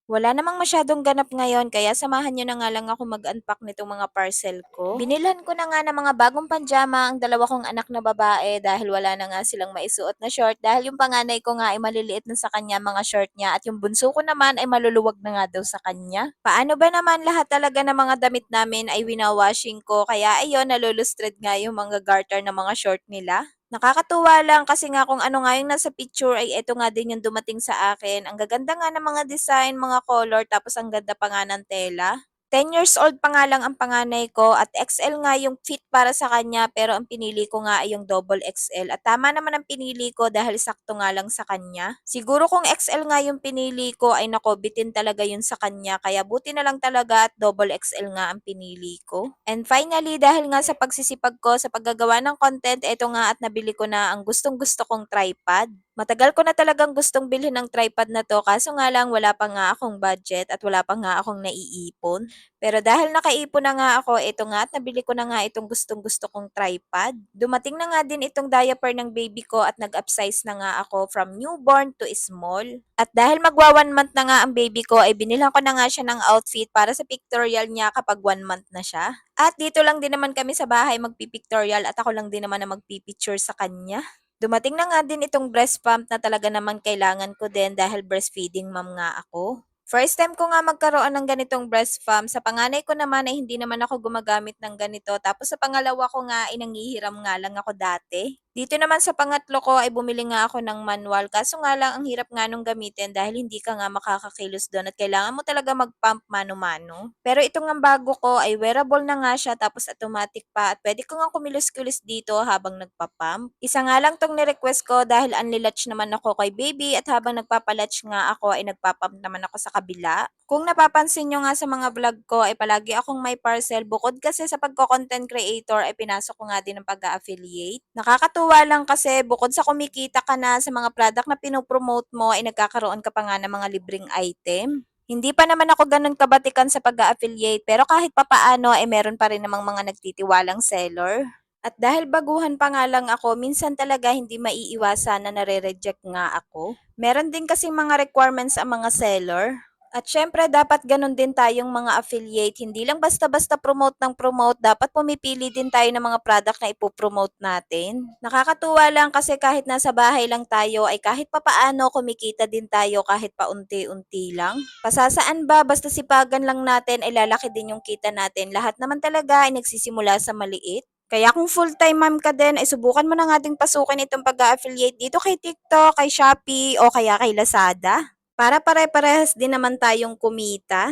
Wala namang masyadong ganap ngayon kaya samahan niyo na nga lang ako mag-unpack nitong mga parcel ko. Binilhan ko na nga ng mga bagong panjama ang dalawa kong anak na babae dahil wala na nga silang maisuot na short dahil yung panganay ko nga ay maliliit na sa kanya mga short niya at yung bunso ko naman ay maluluwag na nga daw sa kanya. Paano ba naman lahat talaga ng mga damit namin ay winawashing ko kaya ayun nalulustred nga yung mga garter ng mga short nila. Nakakatuwa lang kasi nga kung ano nga yung nasa picture ay eto nga din yung dumating sa akin. Ang gaganda nga ng mga design, mga color, tapos ang ganda pa nga ng tela. 10 years old pa nga lang ang panganay ko at XL nga yung fit para sa kanya pero ang pinili ko nga ay yung double XL at tama naman ang pinili ko dahil sakto nga lang sa kanya. Siguro kung XL nga yung pinili ko ay nako bitin talaga yun sa kanya kaya buti na lang talaga at double XL nga ang pinili ko. And finally dahil nga sa pagsisipag ko sa paggagawa ng content, eto nga at nabili ko na ang gustong gusto kong tripod. Matagal ko na talagang gustong bilhin ng tripod na 'to kaso nga lang wala pa nga akong budget at wala pa nga akong naiipon. Pero dahil nakaipon na nga ako, eto nga at nabili ko na nga itong gustong-gusto kong tripod. Dumating na nga din itong diaper ng baby ko at nag-upsize na nga ako from newborn to small. At dahil magwa 1 month na nga ang baby ko, ay binilhan ko na nga siya ng outfit para sa pictorial niya kapag 1 month na siya. At dito lang din naman kami sa bahay magpipictorial at ako lang din naman na magpipicture sa kanya. Dumating na nga din itong breast pump na talaga naman kailangan ko din dahil breastfeeding mom nga ako. First time ko nga magkaroon ng ganitong breast pump. Sa panganay ko naman ay hindi naman ako gumagamit ng ganito. Tapos sa pangalawa ko nga ay nanghihiram nga lang ako dati. Dito naman sa pangatlo ko ay bumili nga ako ng manual. Kaso nga lang ang hirap nga nung gamitin dahil hindi ka nga makakakilos doon at kailangan mo talaga mag-pump mano-mano. Pero ito nga bago ko ay wearable na nga siya tapos automatic pa at pwede ko nga kumilos-kilos dito habang nagpa-pump. Isa nga lang tong ni-request ko dahil unlilatch naman ako kay baby at habang nagpapalatch nga ako ay nagpa-pump naman ako sa kabila. Kung napapansin nyo nga sa mga vlog ko ay palagi akong may parcel bukod kasi sa pagko-content creator ay pinasok ko nga din ng pag-affiliate. Nakakatuwa lang kasi bukod sa kumikita ka na sa mga product na pinopromote mo ay nagkakaroon ka pa nga ng mga libreng item. Hindi pa naman ako ganun kabatikan sa pag-affiliate pero kahit papaano ay meron pa rin namang mga nagtitiwalang seller. At dahil baguhan pa nga lang ako, minsan talaga hindi maiiwasan na nare-reject nga ako. Meron din kasi mga requirements ang mga seller. At syempre, dapat ganun din tayong mga affiliate. Hindi lang basta-basta promote ng promote. Dapat pumipili din tayo ng mga product na ipopromote natin. Nakakatuwa lang kasi kahit nasa bahay lang tayo, ay kahit papaano kumikita din tayo kahit paunti-unti lang. Pasasaan ba? Basta sipagan lang natin, ay lalaki din yung kita natin. Lahat naman talaga ay nagsisimula sa maliit. Kaya kung full-time mom ka din, ay subukan mo na nga ding pasukin itong pag-affiliate dito kay TikTok, kay Shopee, o kaya kay Lazada. Para pare-parehas din naman tayong kumita.